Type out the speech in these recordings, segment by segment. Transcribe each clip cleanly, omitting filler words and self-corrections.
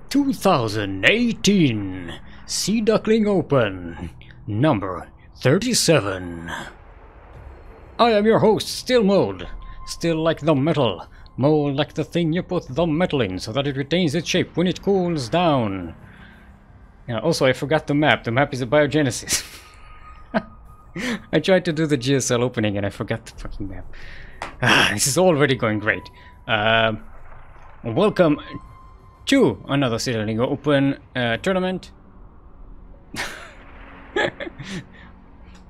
2018 Sea Duckling Open, number 37. I am your host, Steelmold. Still like the metal. Mold like the thing you put the metal in so that it retains its shape when it cools down. Yeah, also, I forgot the map. The map is a biogenesis. I tried to do the GSL opening and I forgot the fucking map. This is already going great. Welcome to another Sea Duckling Open tournament.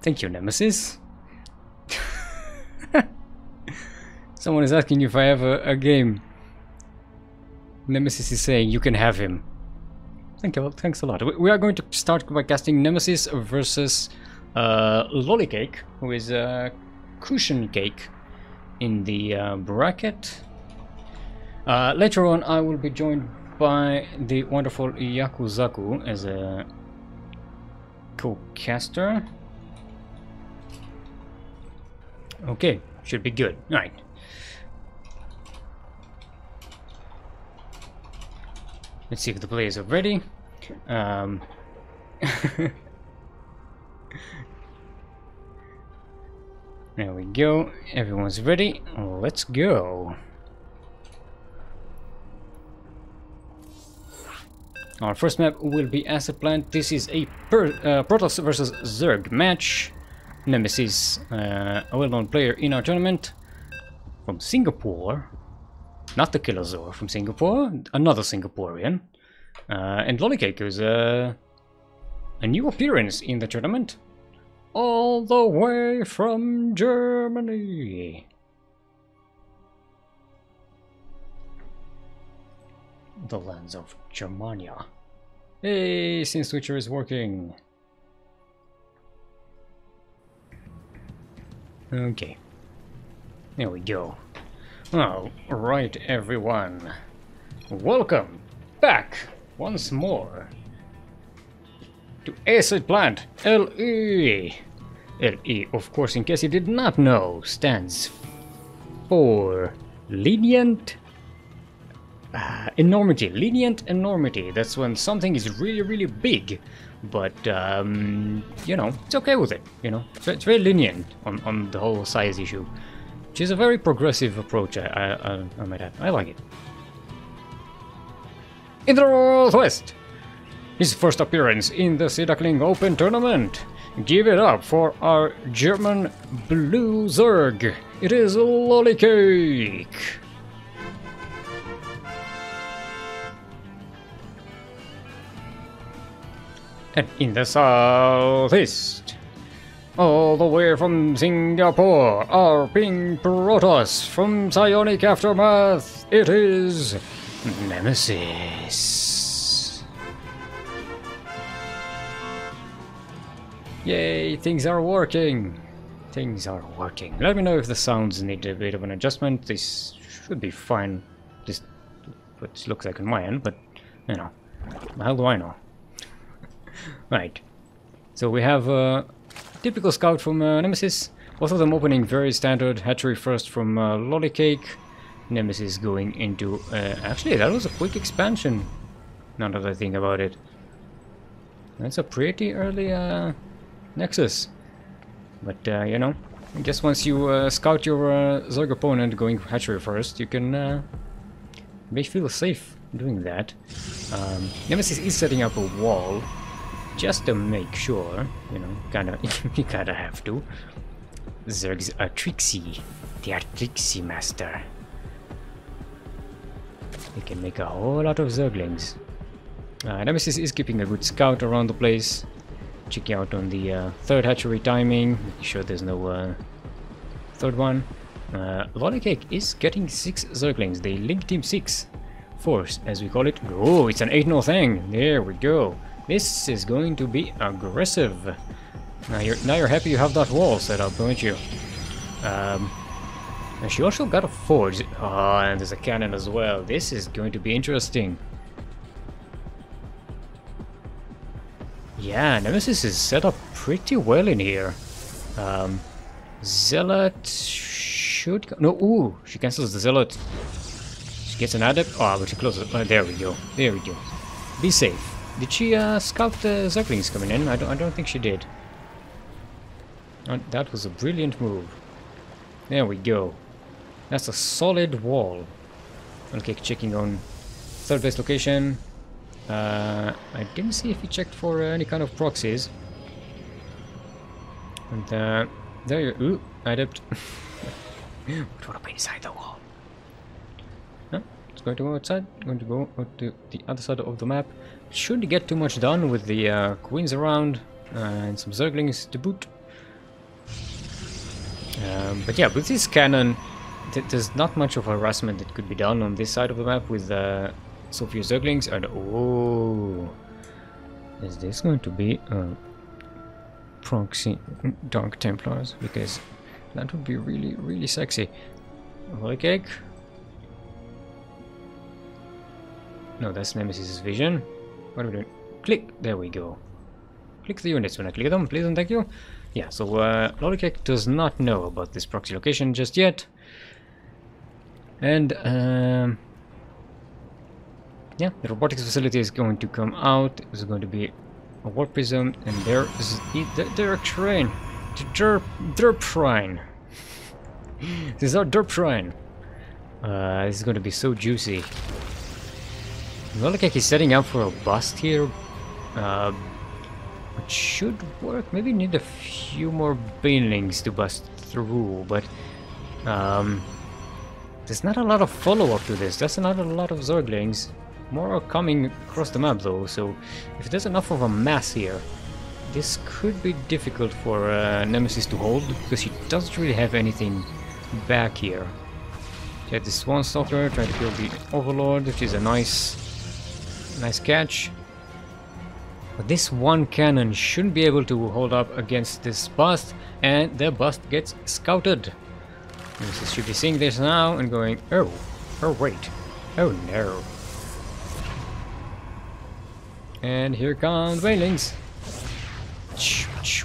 Thank you, Nemesis. Someone is asking if I have a Nemesis is saying you can have him. Thanks a lot. We are going to start by casting Nemesis versus Lollycake, who is a cushion cake in the bracket. Later on, I will be joined by the wonderful Yakuzaku as a co-caster. Okay, should be good. All right. Let's see if the players are ready. There we go. Everyone's ready. Let's go. Our first map will be Acid Plant. This is a Protoss versus Zerg match. Nemesis, a well-known player in our tournament, from Singapore. Not the Killazor from Singapore, another Singaporean. And Lollycake is a new appearance in the tournament. All the way from Germany. The lands of Germania. Hey, Scene Switcher is working. Okay. There we go. Alright, everyone. Welcome back once more to Acid Plant LE. LE, of course, in case you did not know, stands for Lenient Enormity. Lenient Enormity. That's when something is really, really big, but you know, it's okay with it. You know, it's very lenient on the whole size issue, which is a very progressive approach. I might add. I like it. In the Northwest, his first appearance in the Sea Duckling Open tournament. Give it up for our German blue Zerg. It is Lollycake. And in the Southeast, all the way from Singapore, our pink Protoss from Psionic Aftermath, it is Nemesis. Yay, things are working. Things are working. Let me know if the sounds need a bit of an adjustment. This should be fine. This what it looks like on my end, but you know, how do I know? Right, so we have a typical scout from Nemesis, both of them opening very standard hatchery first from Lollycake. Nemesis going into... actually, that was a quick expansion, now that I think about it. That's a pretty early Nexus. But, you know, I guess once you scout your Zerg opponent going hatchery first, you can may feel safe doing that. Nemesis is setting up a wall, just to make sure, you know, you kinda have to. Zergs are tricksy. They are tricksy, master. They can make a whole lot of Zerglings. Nemesis is keeping a good scout around the place. Checking out on the third hatchery timing, making sure there's no third one. Lollycake is getting 6 Zerglings. They link team 6 force, as we call it. Oh, it's an 8-0 thing. There we go. This is going to be aggressive. Now you're happy you have that wall set up, don't you? And she also got a forge. Oh, and there's a cannon as well. This is going to be interesting. Yeah, Nemesis is set up pretty well in here. Zealot should go. No, ooh, she cancels the Zealot. She gets an adept. Oh, but she closes. Oh, there we go. There we go. Be safe. Did she scout the Ducklings coming in? I don't think she did. That was a brilliant move. There we go. That's a solid wall. Okay, checking on third base location. I didn't see if he checked for any kind of proxies. And there you... Ooh, I dipped. What a pain inside the wall. No, it's going to go outside. Going to go to the other side of the map. Shouldn't get too much done with the queens around and some Zerglings to boot. But yeah, with this cannon, there's not much of harassment that could be done on this side of the map with so few Zerglings. And oh, is this going to be proxy Dark Templars? Because that would be really, really sexy. Holy cake. No, that's Nemesis's vision. What are we doing? Click. There we go. Click the units when I click them, please and thank you. Yeah, so Lollicake does not know about this proxy location just yet. And yeah, the robotics facility is going to come out. There's going to be a warp prism, and there is the derp shrine. The derp shrine. This is our derp shrine. This is going to be so juicy. Lollicake is setting up for a bust here. Which should work. Maybe need a few more banelings to bust through, but there's not a lot of follow-up to this. That's not a lot of Zerglings. More are coming across the map though, so if there's enough of a mass here, this could be difficult for Nemesis to hold, because he doesn't really have anything back here. He had this Swan Stalker trying to kill the Overlord, which is a nice catch. But this one cannon shouldn't be able to hold up against this bust, and the bust gets scouted. Nemesis should be seeing this now and going, oh wait, oh no. And here come the banelings.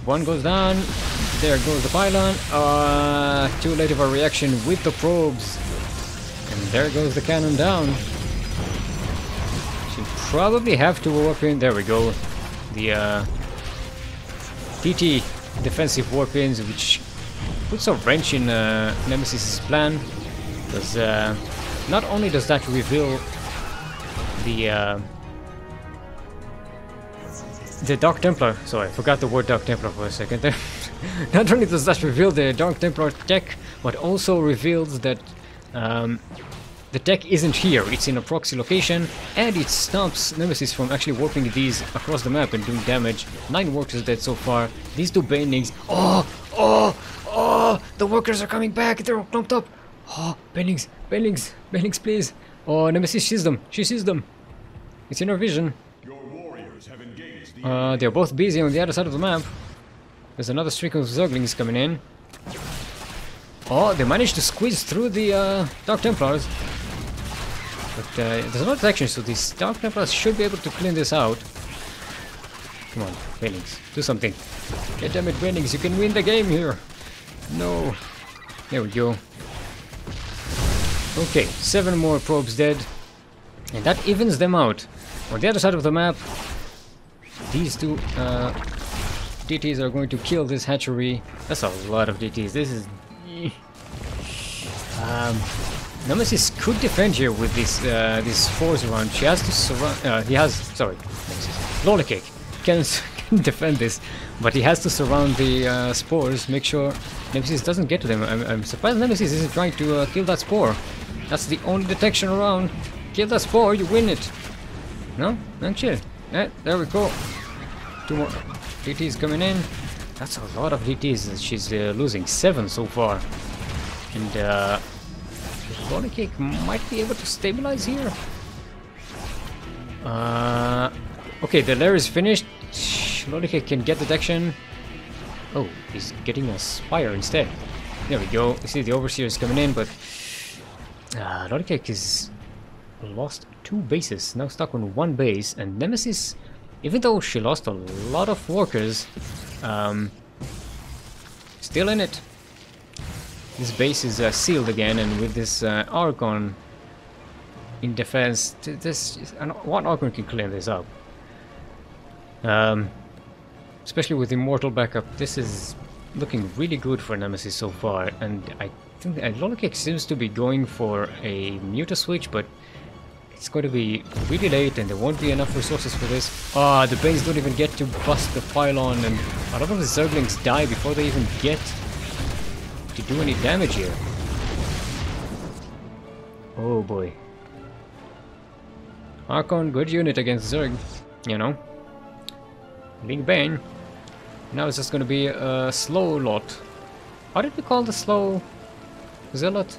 One goes down, there goes the pylon. Too late of a reaction with the probes. And there goes the cannon down. Should probably have to warp in, there we go. The TT defensive warp-ins, which puts a wrench in Nemesis's plan, because not only does that reveal the Dark Templar, sorry, I forgot the word Dark Templar for a second there. Not only does that reveal the Dark Templar tech, but also reveals that the tech isn't here, it's in a proxy location, and it stops Nemesis from actually warping these across the map and doing damage. 9 workers dead so far. These 2 banelings. Oh, the workers are coming back, they're all clumped up. Oh, banelings, please. Oh, Nemesis sees them, she sees them. It's in her vision. They're both busy on the other side of the map. There's another streak of Zerglings coming in. Oh, they managed to squeeze through the Dark Templars. But there's no detection, so these Dark Templars should be able to clean this out. Come on, banelings, do something. God damn it, banelings, you can win the game here. No. There we go. Okay, 7 more probes dead. And that evens them out. On the other side of the map, these 2 DTs are going to kill this hatchery. That's a lot of DTs. This is... Nemesis could defend here with these fours around. She has to surround... Lollicake can defend this, but he has to surround the spores, make sure Nemesis doesn't get to them. I'm surprised Nemesis isn't trying to kill that spore. That's the only detection around. Kill that spore, you win it. No? Don't chill. There we go. 2 more DTs coming in. That's a lot of DTs. She's losing 7 so far. And Lollicake might be able to stabilize here. Okay, the lair is finished. Lollicake can get detection. Oh, he's getting a Spire instead. There we go. You see the Overseer is coming in, but Lollicake is lost 2 bases. Now stuck on 1 base, and Nemesis, even though she lost a lot of workers, still in it. This base is sealed again, and with this Archon in defense. This one Archon can clean this up. Especially with Immortal backup, this is looking really good for Nemesis so far, and I think Lolokek seems to be going for a Muta switch, but it's going to be really late and there won't be enough resources for this. Ah, the Banes don't even get to bust the pylon, and a lot of the Zerglings die before they even get to do any damage here. Oh boy. Archon, good unit against Zerg, you know. Link Bane. Now it's just gonna be a slow lot. How did we call the slow zealot?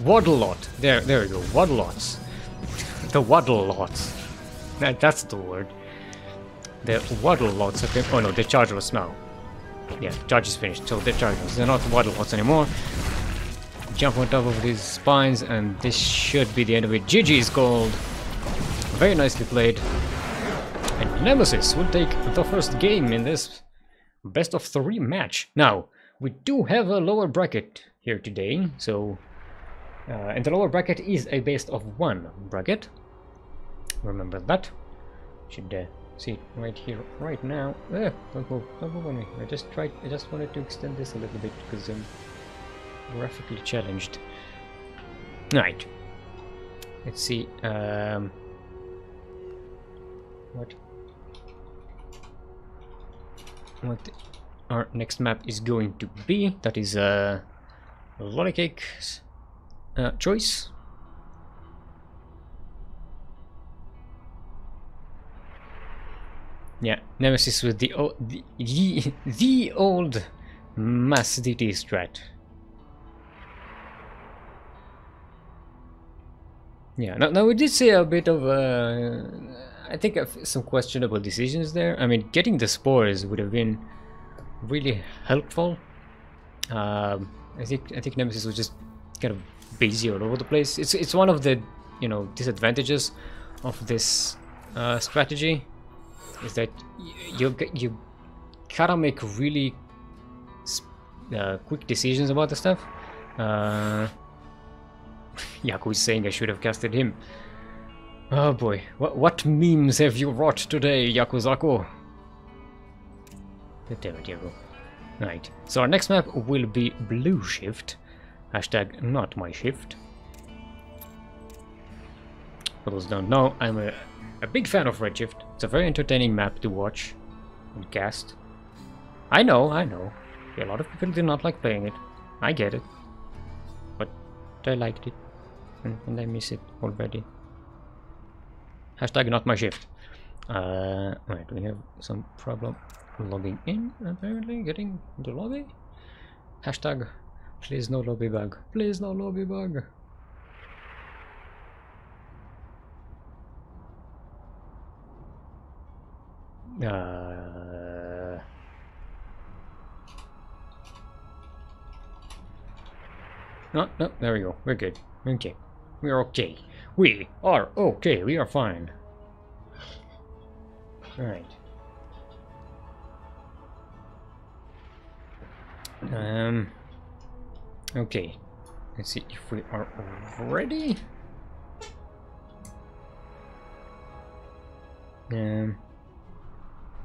Waddle lot. There we go. Waddle lots. The waddle lots. That's the word. The waddle lots. Okay. Oh no, they're chargeless now. Yeah, charge is finished. So they're chargeless. They're not waddle lots anymore. Jump on top of these spines, and this should be the end of it. GG's gold. Very nicely played. And Nemesis will take the first game in this best of 3 match. Now, we do have a lower bracket here today, so and the lower bracket is a best of 1 bracket. Remember that. Should see it right here, right now. Don't move on me. I just wanted to extend this a little bit because I'm graphically challenged. Right. Let's see. What our next map is going to be? That is Lollycake's choice. Yeah, Nemesis with the old mass DT strat. Yeah, now we did see a bit of I think some questionable decisions there. I mean, getting the spores would have been really helpful. I think Nemesis was just kind of busy all over the place. It's one of the, you know, disadvantages of this strategy, is that you gotta make really quick decisions about the stuff. Yaku is saying I should have casted him. Oh boy, what memes have you wrought today, Yakuzaku? Damn it, Yaku. Right, so our next map will be Blue Shift. Hashtag not my shift. For those who don't know, I'm a big fan of Red Shift. It's a very entertaining map to watch and cast. I know. A lot of people do not like playing it. I get it. But I liked it. And I miss it already. Hashtag not my shift. Right, we have some problem logging in, apparently, getting into lobby. Hashtag please no lobby bug. Please no lobby bug. No, there we go. We're good. Okay. We are okay. We are okay. We are fine. Alright. Okay. Let's see if we are ready.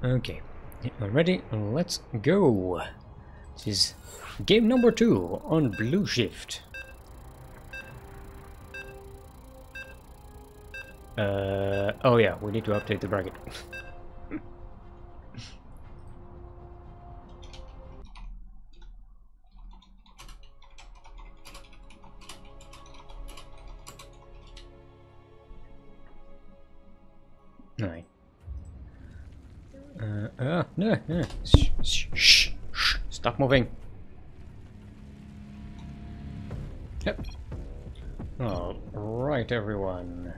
Okay. We're ready. Let's go. This is game number 2 on Blue Shift. Oh yeah, we need to update the bracket. Alright. No. Shh. Stop moving. Yep. Alright, everyone.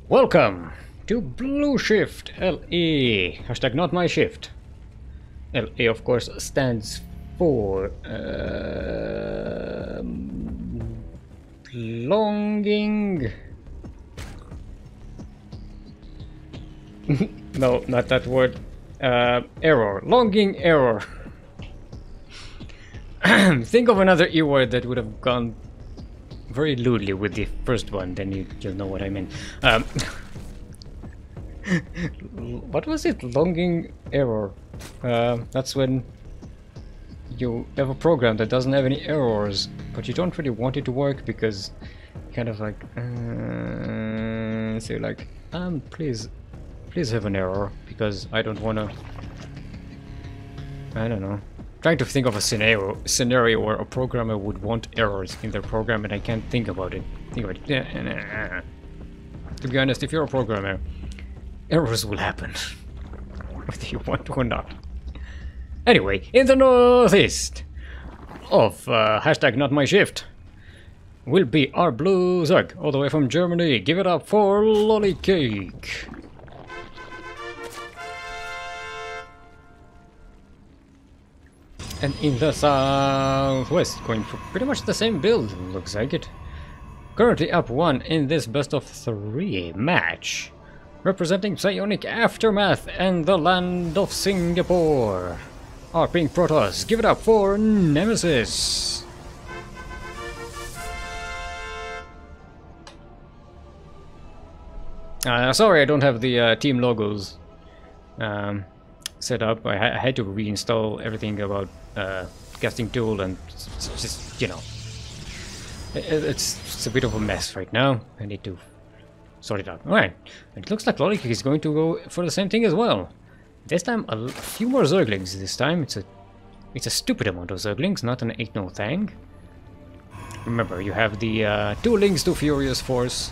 Welcome to Blue Shift LE. Hashtag not my shift. LE, of course, stands for longing. No, not that word. Error. Longing error. Think of another E word that would have gone very lewdly with the first one, then you'll know what I mean. What was it? Longing error. That's when you have a program that doesn't have any errors, but you don't really want it to work because kind of like so you're like, please have an error because I don't wanna, I don't know. Trying to think of a scenario where a programmer would want errors in their program and I can't think about it. To be honest, if you're a programmer, errors will happen. Whether you want to or not. Anyway, in the northeast of hashtag not my shift will be our blue Zerg, all the way from Germany. Give it up for Lollycake. And in the southwest, going for pretty much the same build, looks like it. Currently up 1 in this best of 3 match. Representing Psionic Aftermath and the land of Singapore. Our pink Protoss, give it up for Nemesis. Sorry I don't have the team logos set up. I had to reinstall everything about casting tool and just, you know, it's a bit of a mess right now. I need to sort it out. Alright, it looks like Lollycake is going to go for the same thing as well. This time a few more Zerglings this time. It's a stupid amount of Zerglings, not an 8-no thing. Remember, you have the 2 Links to Furious Force,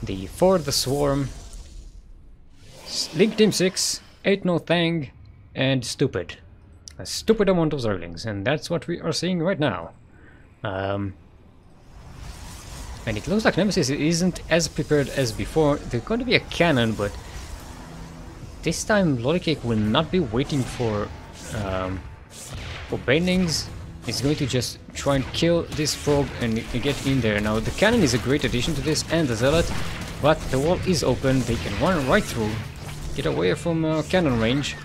the 4 the Swarm, Link Team 6, 8-no thing, and stupid. A stupid amount of Zerglings, and that's what we are seeing right now. And it looks like Nemesis isn't as prepared as before. There's going to be a cannon, but this time Lollycake will not be waiting for banelings. It's going to just try and kill this probe and get in there. Now the cannon is a great addition to this, and the zealot, but the wall is open. They can run right through, get away from cannon range,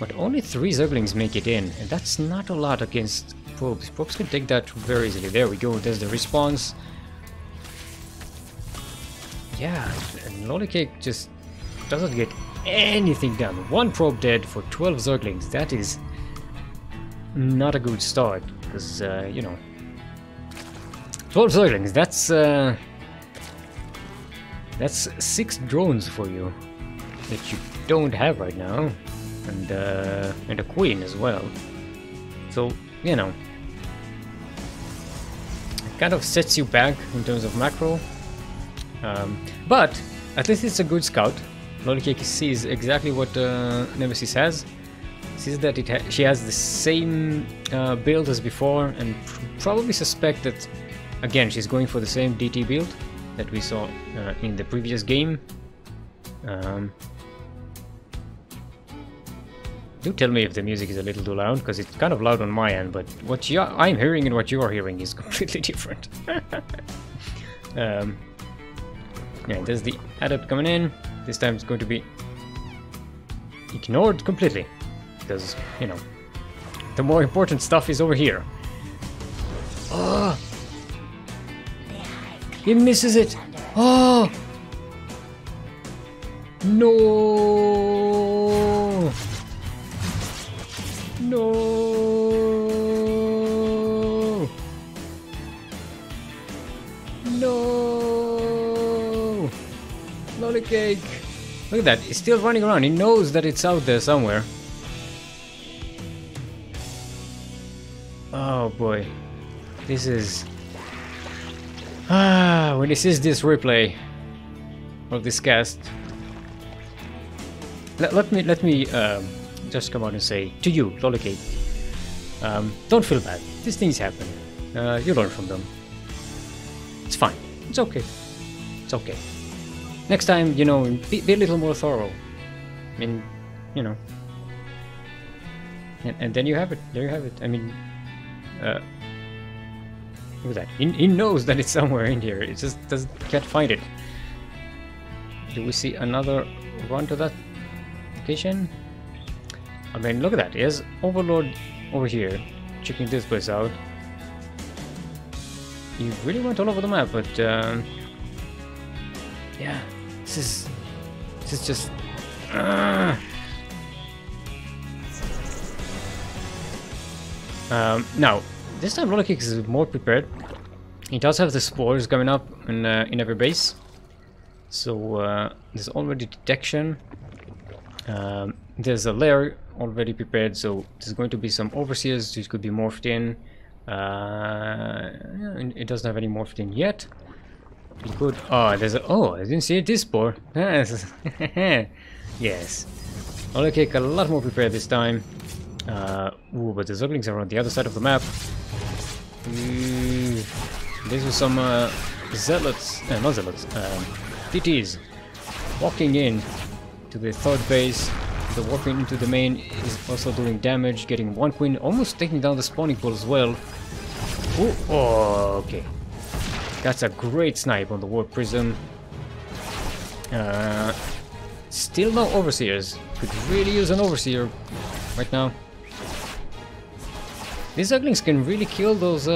but only 3 Zerglings make it in, and that's not a lot against probes. Probes can take that very easily. There we go, there's the response. Yeah, and Lollycake just doesn't get anything done. 1 probe dead for 12 Zerglings. That is not a good start, because, you know, 12 Zerglings, that's 6 drones for you that you don't have right now, and a queen as well. So, you know, it kind of sets you back in terms of macro. But at least it's a good scout. Lollycake sees exactly what Nemesis has. Sees that she has the same build as before, and probably suspect that, again, she's going for the same DT build that we saw in the previous game. Do tell me if the music is a little too loud, because it's kind of loud on my end, but what I'm hearing and what you are hearing is completely different. Yeah, there's the adept coming in. This time it's going to be ignored completely, because, you know, the more important stuff is over here. Oh! He misses it! Oh! No! No! No! Lollycake! Look at that, he's still running around. He knows that it's out there somewhere. Oh boy. This is... when he sees this replay of this cast, let me just come out and say to you, Lollycake, don't feel bad. These things happen. You learn from them. It's fine. It's okay. It's okay. Next time, you know, be a little more thorough. I mean, you know. And then you have it. There you have it. I mean, look at that. He knows that it's somewhere in here. It just can't find it. Do we see another run to that location? I mean, look at that. He has Overlord over here. checking this place out. He really went all over the map, but yeah, this is just. Now, this time Lollycake is more prepared. He does have the spores coming up in every base, so there's already detection. There's a lair already prepared, so there's going to be some overseers which could be morphed in. Yeah, it doesn't have any morphed in yet. It could. Oh, there's a. Oh, I didn't see it. This spore. Yes. Lollycake a lot more prepared this time. Ooh, but the Ducklings are on the other side of the map. These were some zealots, not zealots, DTs walking in to the third base. The warping into the main is also doing damage, getting one queen, almost taking down the spawning pool as well. Ooh, oh, okay. That's a great snipe on the warp prism. Still no overseers. Could really use an overseer right now. These Ducklings can really kill those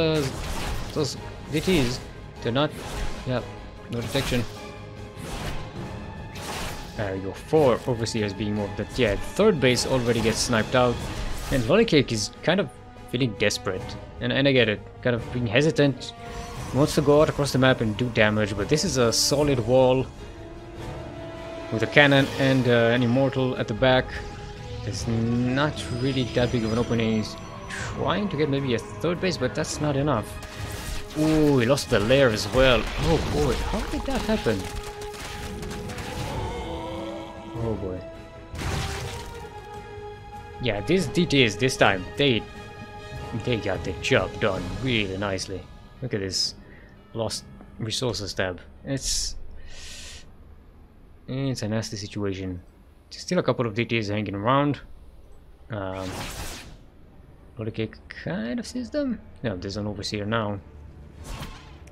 DTs. They're not. Yeah, no detection. There you go, 4 overseers being moved. But yeah, third base already gets sniped out, and Lollycake is kind of feeling desperate. And I get it, kind of being hesitant. He wants to go out across the map and do damage, but this is a solid wall with a cannon and an immortal at the back. There's not really that big of an opening. He's trying to get maybe a third base, but that's not enough. Ooh, he lost the lair as well. Oh boy, how did that happen? Oh boy. Yeah, these DTs this time, they got the job done really nicely. Look at this lost resources tab. It's a nasty situation. There's still a couple of DTs hanging around. Lollycake kind of sees them. No, there's an overseer now.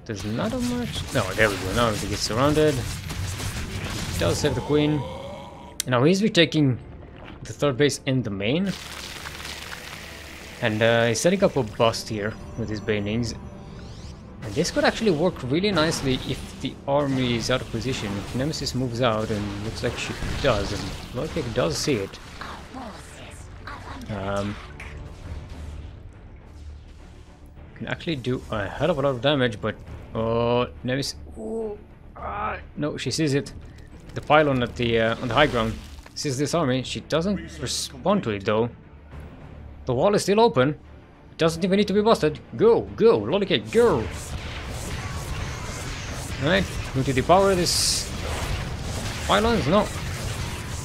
There's not a much. No, there we go. Now he gets surrounded. He does save the queen. Now he's retaking the third base in the main. And he's setting up a bust here with his banelings. And this could actually work really nicely if the army is out of position. If Nemesis moves out, and looks like she does, and Lollycake does see it. Can actually do a hell of a lot of damage, but oh, Nemesis. Oh, no, she sees it. The pylon at the on the high ground sees this army. She doesn't respond to it though. The wall is still open. It doesn't even need to be busted. Go, go, Lollycake, go! Alright, going to depower this pylons? No.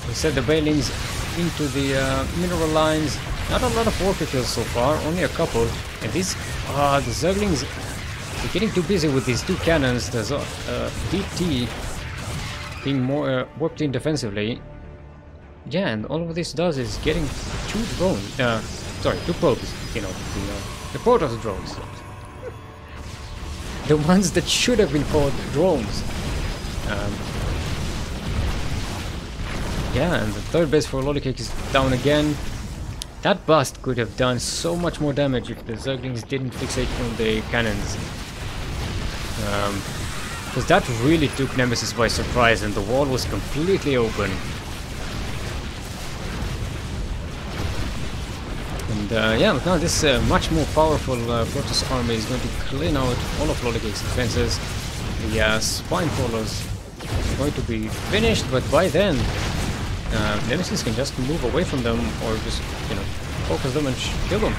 We set the bailings into the mineral lines. Not a lot of worker kills so far, only a couple. And these, the Ducklings, they're getting too busy with these 2 cannons. There's DT being more warped in defensively. Yeah, and all of this does is getting 2 drones. Sorry, 2 probes. You know, the Protoss drones. The ones that should have been called drones. Yeah, and the third base for Lollycake is down again. That bust could have done so much more damage if the Ducklings didn't fixate on the cannons. Because that really took Nemesis by surprise and the wall was completely open. And yeah, now this much more powerful Protoss army is going to clean out all of Lollycake's defenses. The spine crawlers are going to be finished, but by then Nemesis can just move away from them or just, you know, focus them and kill them.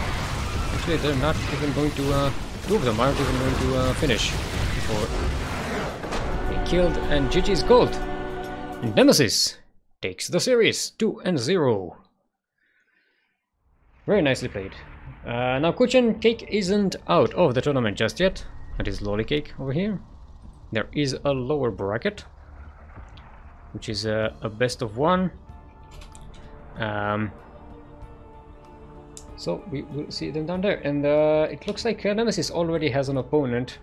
Actually, they're not even going to, 2 of them aren't even going to finish before they killed, and GG's gold. And Nemesis takes the series 2-0. Very nicely played. Now CranKy isn't out of the tournament just yet. That is Lollycake over here. There is a lower bracket, which is a best of 1. So we will see them down there, and it looks like Nemesis already has an opponent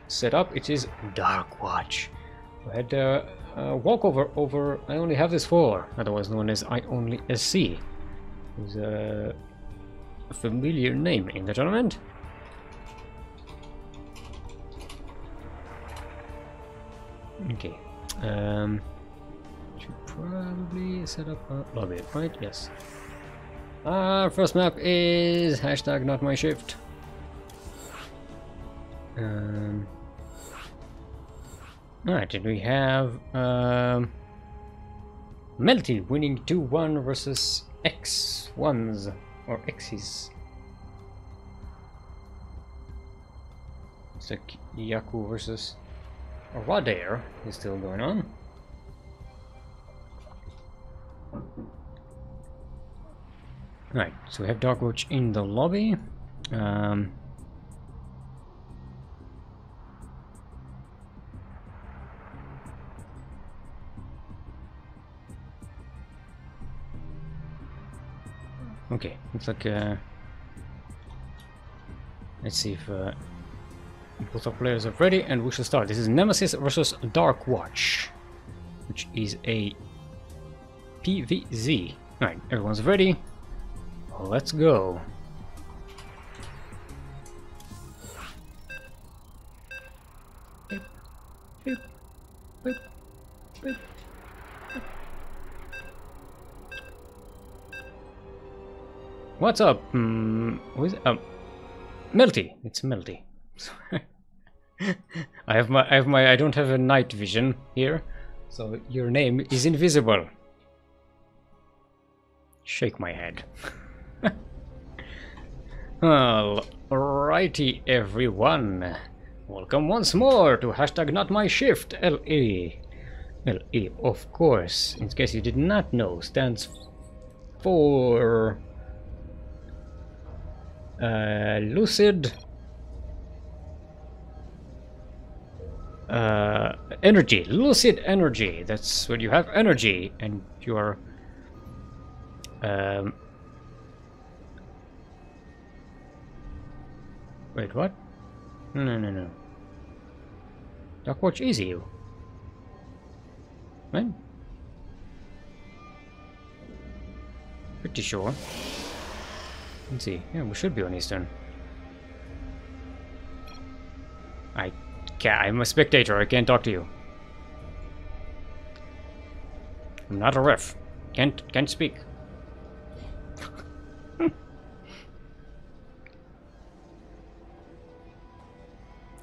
set up. It is Darkwatch, who had walkover over I Only Have This 4, otherwise known as I Only SC. Who's a familiar name in the tournament. Okay. Should probably set up a lobby, right? Yes. Our first map is hashtag not my shift. Alright, and we have Melty winning 2-1 versus X1s or X's. It's like Yaku versus Radair is still going on. Right, so we have Darkwatch in the lobby. Okay, looks like let's see if both our players are ready, and we shall start. This is Nemesis versus Darkwatch, which is a PvZ. Alright, everyone's ready. Let's go. Beep, beep, beep, beep. What's up? Who is it? Melty. It's Melty. I don't have a night vision here, so your name is invisible. Shake my head. Alrighty, everyone. Welcome once more to hashtag not my shift. LE. LE, of course, in case you did not know, stands for lucid energy. Lucid energy. That's when you have energy and you're wait, what? No. Darkwatch is you. Right? Pretty sure. Let's see. Yeah, we should be on Eastern. I'm a spectator. I can't talk to you. I'm not a ref. Can't speak.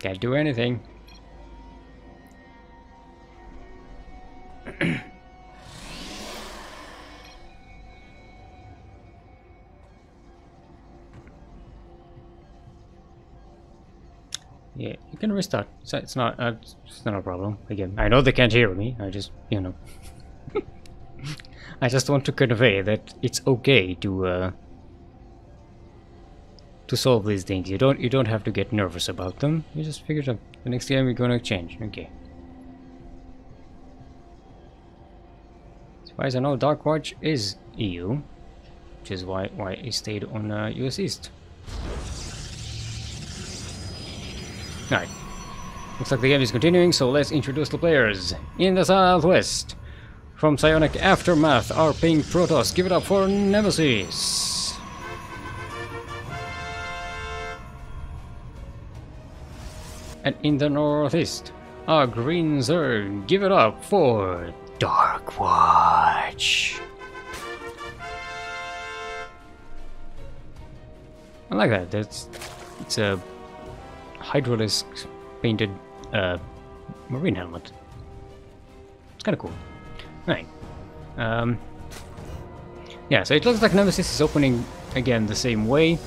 Can't do anything. Yeah, you can restart. It's not a problem. Again, I know they can't hear me. I just, you know, I just want to convey that it's okay to solve these things. You don't have to get nervous about them. You just figure it out. The next game we're gonna change. Okay. As far as I know, Darkwatch is EU, which is why he stayed on US East. Alright. Looks like the game is continuing, so let's introduce the players. In the southwest, from Psionic Aftermath, our pink Protoss. Give it up for Nemesis. And in the northeast, our green Zerg. Give it up for Darkwatch. I like that. It's a Hydralisk painted marine helmet. It's kind of cool. Right. Yeah, so it looks like Nemesis is opening again the same way.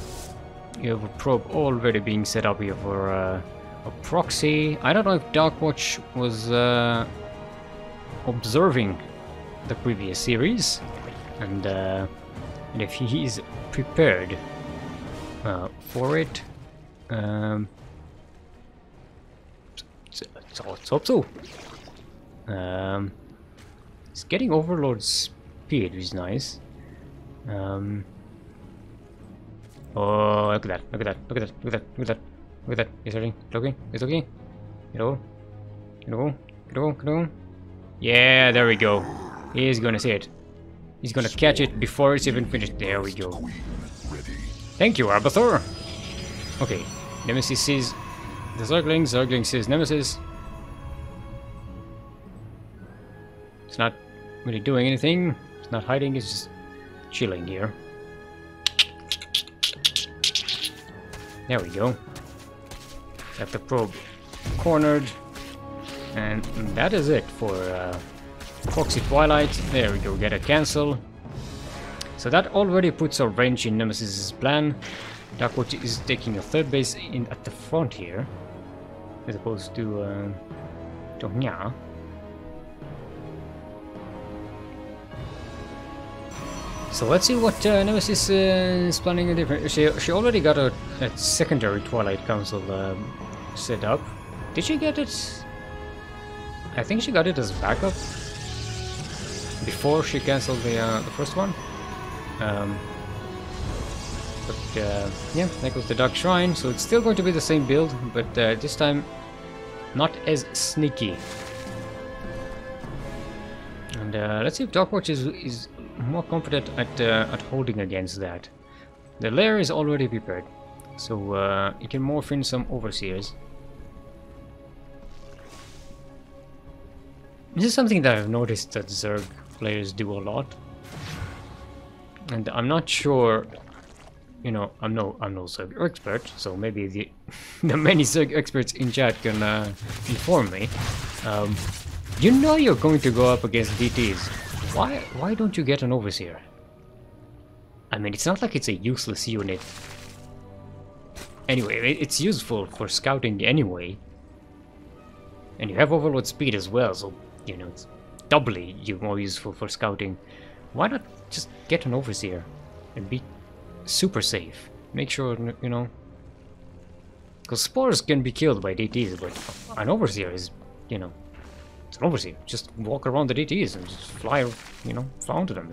You have a probe already being set up here for a proxy. I don't know if Darkwatch was observing the previous series, and if he is prepared for it. So let's hope so. It's getting Overlord speed, which is nice. Oh, look at that! Look at that! Look at that! Look at that! Look at that! Look at that! He's looking. He's looking. Get over. Get over. Get over. Get over. Yeah, there we go. He's gonna see it. He's gonna catch it before it's even finished. There we go. Thank you, Arbiter. Okay, Nemesis sees the Zergling, Zergling sees Nemesis. It's not really doing anything. It's not hiding, it's just chilling here. There we go. Got the probe cornered. And that is it for Foxy Twilight. There we go, get a cancel. So that already puts a wrench in Nemesis's plan. Darkwatch is taking a third base in at the front here, as opposed to Nya. So let's see what Nemesis is planning a different. She already got a secondary Twilight Council set up. Did she get it? I think she got it as backup before she cancelled the first one. Yeah, there goes the Dark Shrine. So it's still going to be the same build, but this time not as sneaky. And let's see if Darkwatch is more confident at holding against that. The lair is already prepared, so it can morph in some Overseers. This is something that I've noticed that Zerg players do a lot, and I'm not sure. You know, I'm no Zerg expert, so maybe the many Zerg experts in chat can inform me. You know you're going to go up against DTs. Why don't you get an Overseer? I mean, it's not like it's a useless unit. Anyway, it's useful for scouting anyway. And you have overload speed as well, so, you know, it's doubly more useful for scouting. Why not just get an Overseer and be super safe? Make sure, you know, because spores can be killed by DTs, but an Overseer is, you know, it's an Overseer. Just walk around the DTs and just fly, you know, fly onto them.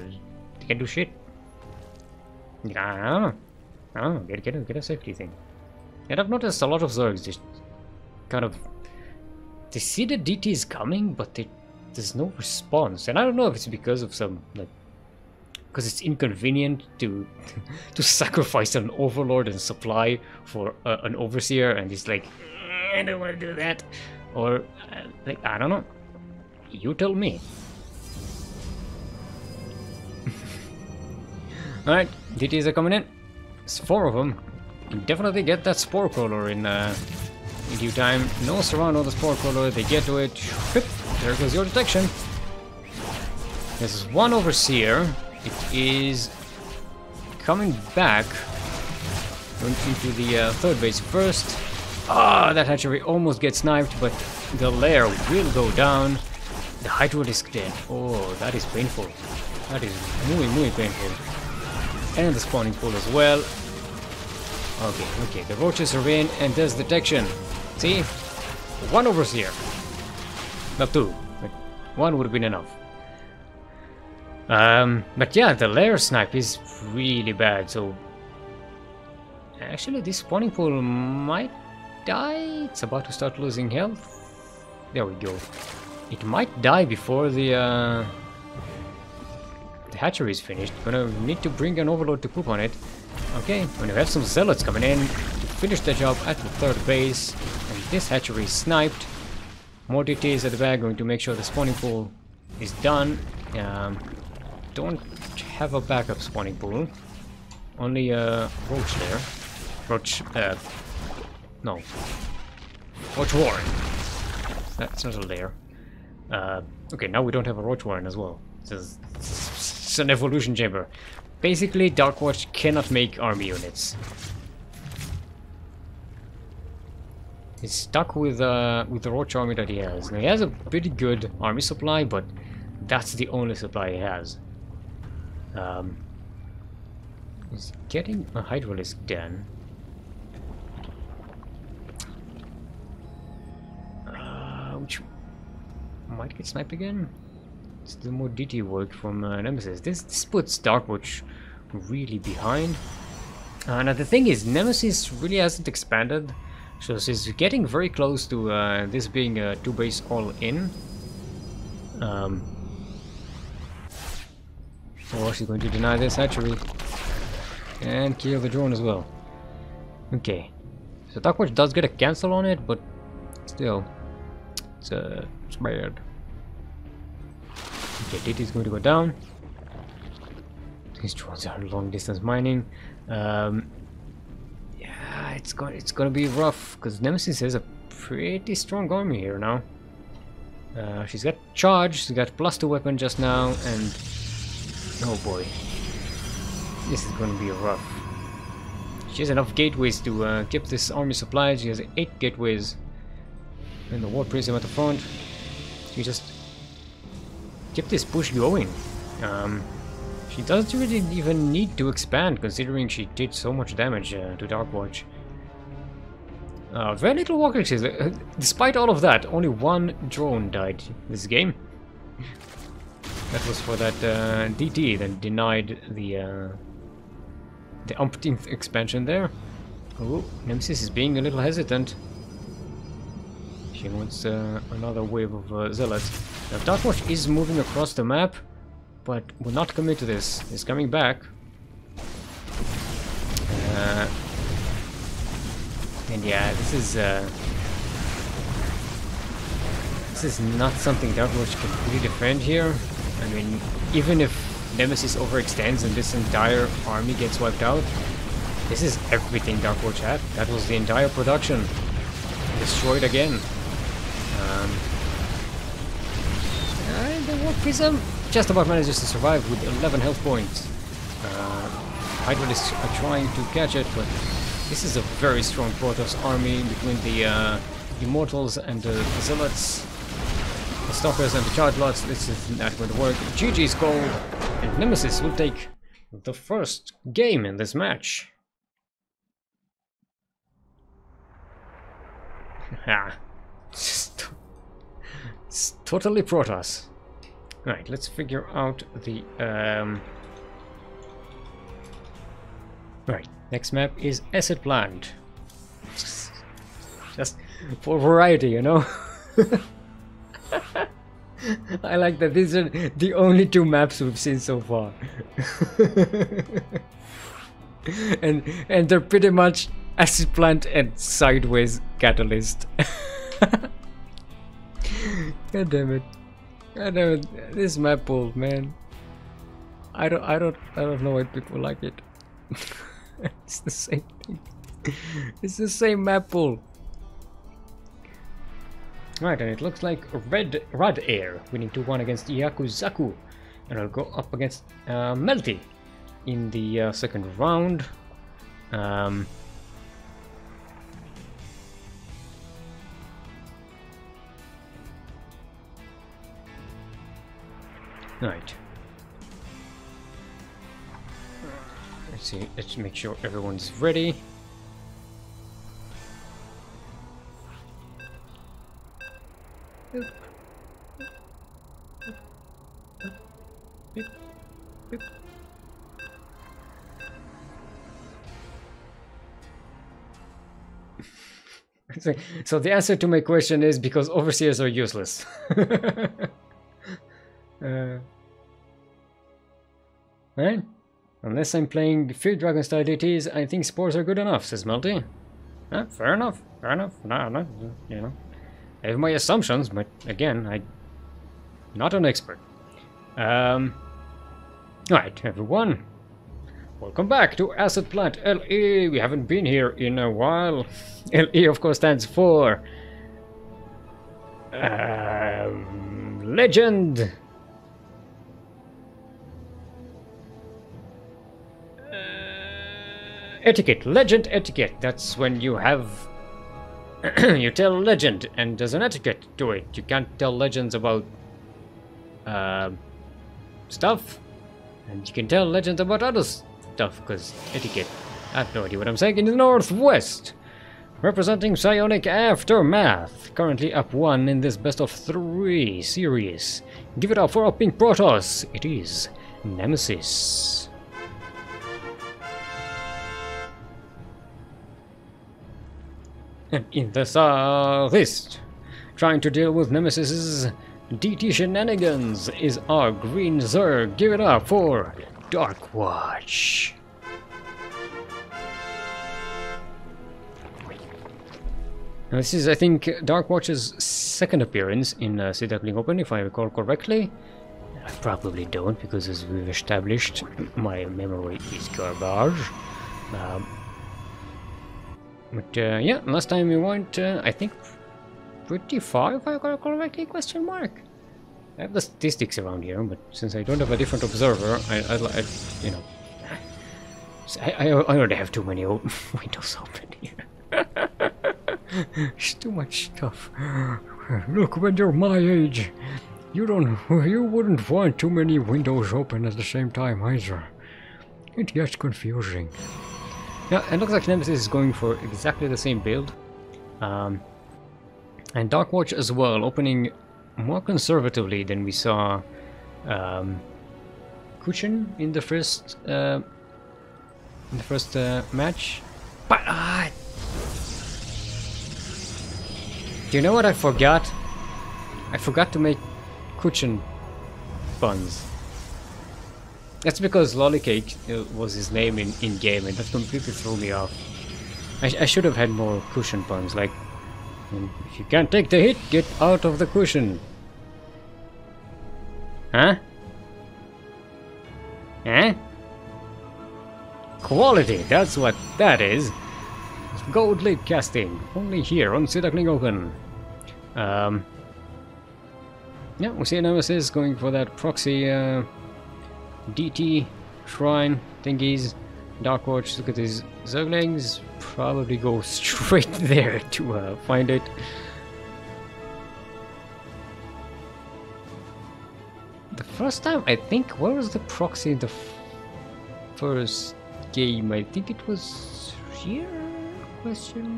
They can't do shit. I don't know. Get a safety thing. And I've noticed a lot of Zergs just kind of, they see the DTs coming, but there's no response. And I don't know if it's because of some, like, because it's inconvenient to sacrifice an Overlord and supply for an Overseer, and it's like, I don't want to do that. Or, like, I don't know. You tell me. Alright, DTs are coming in. There's 4 of them. You definitely get that Spore Crawler in due time. No surround on the Spore Crawler. They get to it. There goes your detection. There's 1 Overseer. It is coming back. Going into the third base first. Ah, that hatchery almost gets sniped, but the lair will go down. The Hydralisk dead. Oh, that is painful. That is muy painful. And the spawning pool as well. Okay, the roaches are in, and there's detection. See? 1 Overseer. Not 2, but 1 would have been enough. But yeah, the lair snipe is really bad, so actually this spawning pool might die. It's about to start losing health. There we go. It might die before the hatchery is finished. Gonna need to bring an Overlord to poop on it. Okay, when you have some zealots coming in to finish the job at the third base, and this hatchery is sniped. More DTs at the back, going to make sure the spawning pool is done. Don't have a backup spawning pool. Only a roach there. No. Roach warren. That's not a lair. Okay, now we don't have a roach warren as well. It's an evolution chamber. Basically, Darkwatch cannot make army units. He's stuck with the roach army that he has. Now, he has a pretty good army supply, but that's the only supply he has. He's getting a Hydralisk den. Which might get sniped again. It's the more DT work from Nemesis. This puts Darkwatch really behind. Now the thing is, Nemesis really hasn't expanded, so she's getting very close to this being a 2-base all-in. Or she's going to deny this hatchery. And kill the drone as well. Okay. So Duckwatch does get a cancel on it, but still, it's bad. Okay, DT is going to go down. These drones are long distance mining. Yeah, it's gonna be rough because Nemesis has a pretty strong army here now. She's got charge, she's got +2 weapon just now, and oh boy, this is gonna be rough. She has enough gateways to keep this army supplied. She has 8 gateways, and the War Prism at the front. She just keep this push going. She doesn't really even need to expand, considering she did so much damage to Darkwatch. Very little walker axes. Despite all of that, only 1 drone died this game. That was for that DT that denied the umpteenth expansion there. Oh, Nemesis is being a little hesitant. She wants another wave of zealots. Now Darkwatch is moving across the map, but will not commit to this. He's coming back. And yeah, this is not something Darkwatch can really defend here. I mean, even if Nemesis overextends and this entire army gets wiped out, this is everything Darkwatch had. That was the entire production. Destroyed again. The War Prism just about manages to survive with 11 health points. Hydra is trying to catch it, but this is a very strong Protoss army between the Immortals and the Zealots, the Stalkers and the Charge Lots. This is not going to work. GG's called, and Nemesis will take the first game in this match. It's totally Protoss. Right, let's figure out the right, next map is Asset Plant. Just for variety, you know. I like that these are the only 2 maps we've seen so far. and they're pretty much Asset Plant and Sideways Catalyst. God damn it. I know this map pool, man. I don't know why people like it. It's the same thing. It's the same map pool. Right, and it looks like Red Air winning 2-1 against Yakuzaku, and I'll go up against Melty in the second round. Right. Let's see, let's make sure everyone's ready. So the answer to my question is because overseers are useless. Right? Unless I'm playing Fear Dragon style DTs, I think spores are good enough, says Melty. Fair enough, fair enough. No, you know. I have my assumptions, but again, I'm not an expert. Right, everyone. Welcome back to Asset Plant LE. We haven't been here in a while. LE, of course, stands for Legend. Etiquette, legend etiquette. That's when you have you tell legend, and there's an etiquette to it. You can't tell legends about stuff, and you can tell legends about other stuff because etiquette. I have no idea what I'm saying. In the Northwest, representing Psionic Aftermath, currently up 1 in this best of 3 series. Give it up for our pink Protoss. It is Nemesis. And in the southeast, trying to deal with Nemesis's DT shenanigans, is our green Zerg. Give it up for Darkwatch. Now this is, I think, Darkwatch's second appearance in Sea Duckling Open, if I recall correctly. I probably don't, because as we've established, my memory is garbage. But yeah, last time we went, I think, pretty far, if I recall correctly, question mark. I have the statistics around here, but since I don't have a different observer, I you know, I already have too many windows open here. It's too much stuff. Look, when you're my age, you wouldn't want too many windows open at the same time either. It gets confusing. Yeah, it looks like Nemesis is going for exactly the same build. And Darkwatch as well, opening more conservatively than we saw Kuchen in the first match. But do you know what I forgot? I forgot to make Kuchen buns. That's because Lollycake was his name in game, and that completely threw me off. I should have had more cushion puns, like, if you can't take the hit, get out of the cushion. Huh? Eh? Quality, that's what that is. Gold lead casting, only here on Sea Duckling Open. Yeah, we see Nemesis going for that proxy DT shrine thingies. Darkwatch, look at these Zerglings, probably go straight there to find it. The first time, I think, where was the proxy in the first game? I think it was here? Question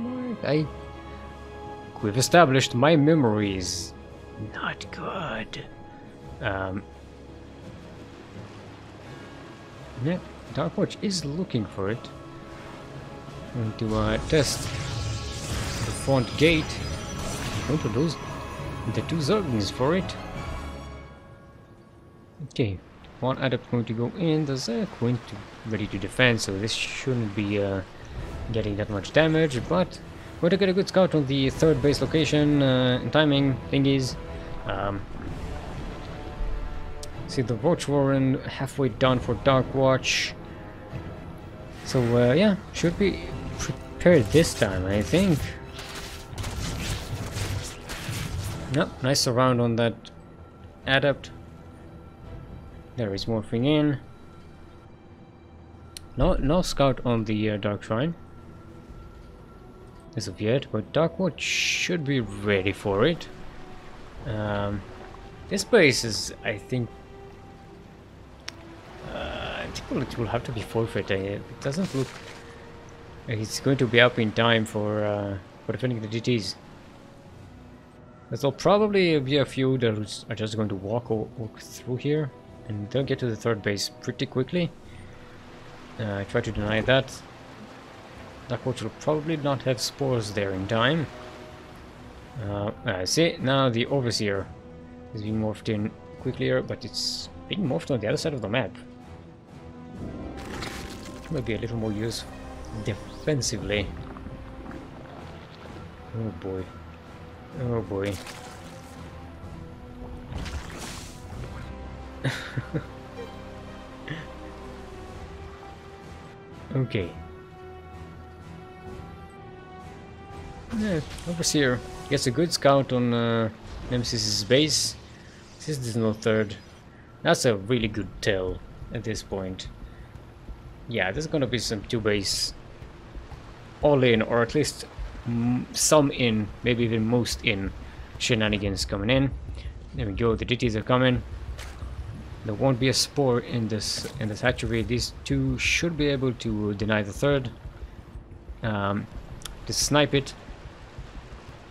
mark? We've established my memory is not good. Yeah, Darkwatch is looking for it. Going to test the front gate. Going to lose the two Zerglings for it. Okay, one adept going to go in, the Zerg going to ready to defend, so this shouldn't be getting that much damage, but we're to get a good scout on the third base location, timing thingies. See the Roach Warren halfway done for Darkwatch. So yeah, should be prepared this time, I think. Yep, nice surround on that adept. There is morphing in. No scout on the Dark Shrine as of yet, but Darkwatch should be ready for it. This base is, I think, it will have to be forfeit. It doesn't look like it's going to be up in time for defending the DTs. There'll probably be a few that are just going to walk through here, and they'll get to the third base pretty quickly. I try to deny that. Darkwatch will probably not have spores there in time. See, now the Overseer is being morphed in quickly, but it's being morphed on the other side of the map. Might be a little more useful defensively. Oh boy. Oh boy. Okay. Yeah, Overseer gets a good scout on Nemesis's base. This is no third. That's a really good tell at this point. Yeah, there's gonna be some two base all in, or at least some in, maybe even most in shenanigans coming in. There we go, the DTs are coming. There won't be a spore in this hatchery. These two should be able to deny the third. To snipe it.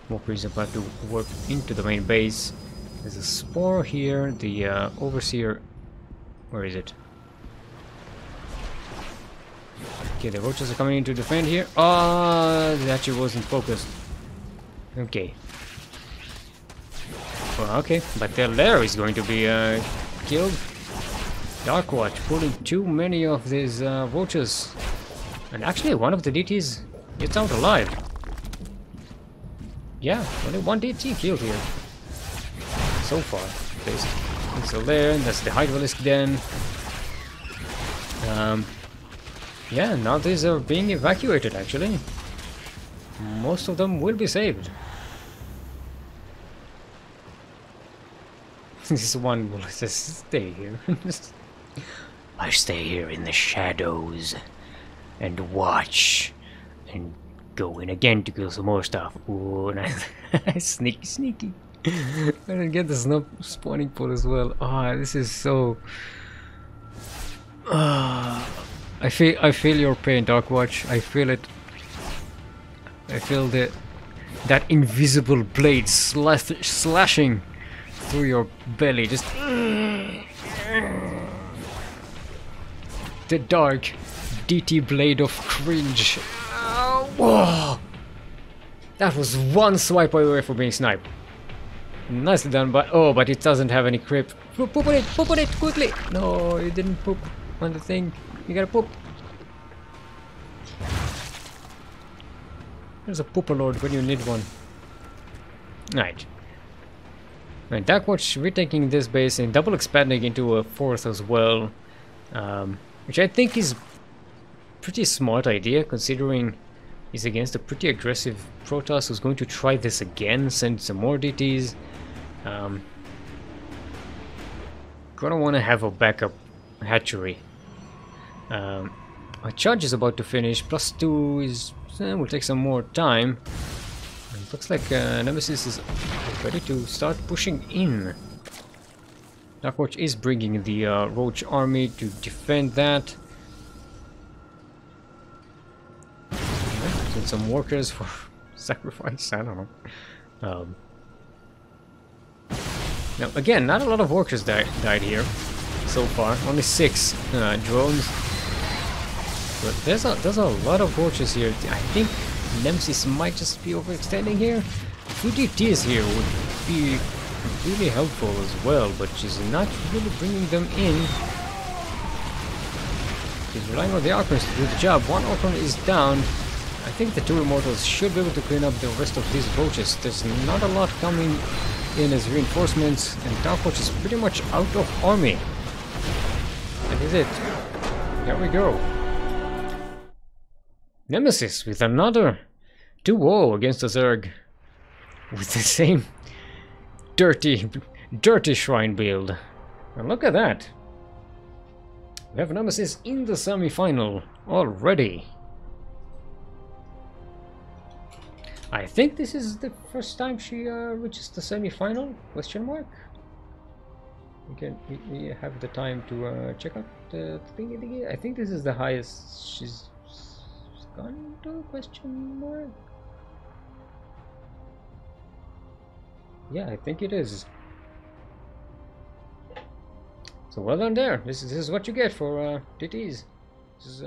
Walker is about to work into the main base. There's a spore here. The Overseer, where is it? Okay, the roaches are coming in to defend here. Oh, the hatchery wasn't focused. Okay. Well, okay, but their lair is going to be killed. Darkwatch pulling too many of these roaches. And actually, one of the DTs gets out alive. yeah, only one DT killed here. So far, at least. It's still there, and that's the Hydralisk den. Yeah, now these are being evacuated actually. Most of them will be saved. This one will just stay here. I stay here in the shadows and watch and go in again to kill some more stuff. Ooh, nice. Sneaky, sneaky. I didn't get the spawning pool as well. Ah, this is so. I feel your pain, Darkwatch. I feel it. I feel that invisible blade slashing through your belly. Just the dark DT blade of cringe. Whoa! That was one swipe away from being sniped. Nicely done, but it doesn't have any grip. Poop on it quickly! No, you didn't poop on the thing. You gotta poop. There's a pooper lord when you need one. Right. Right, Darkwatch retaking this base and double expanding into a fourth as well. Which I think is pretty smart idea, considering he's against a pretty aggressive Protoss who's going to try this again, send some more DTs. Gonna want to have a backup hatchery. My charge is about to finish. +2 is will take some more time. It looks like Nemesis is ready to start pushing in. Darkwatch is bringing the Roach army to defend that. And some workers for sacrifice. I don't know. Now again, not a lot of workers died here so far. Only 6 drones. But there's a lot of roaches here. I think Nemesis might just be overextending here. 2 DTs here would be really helpful as well, but she's not really bringing them in. She's relying on the Archons to do the job. 1 Archon is down. I think the 2 Immortals should be able to clean up the rest of these roaches. There's not a lot coming in as reinforcements, and Darkwatch is pretty much out of army. That is it. There we go. Nemesis with another 2-0 against the Zerg with the same dirty shrine build. And look at that. We have Nemesis in the semi-final already. I think this is the first time she reaches the semi-final? Question mark? We have the time to check out the thing. I think this is the highest she's gone to? Question mark? Yeah, I think it is. So well done there. This is what you get for DTs. This is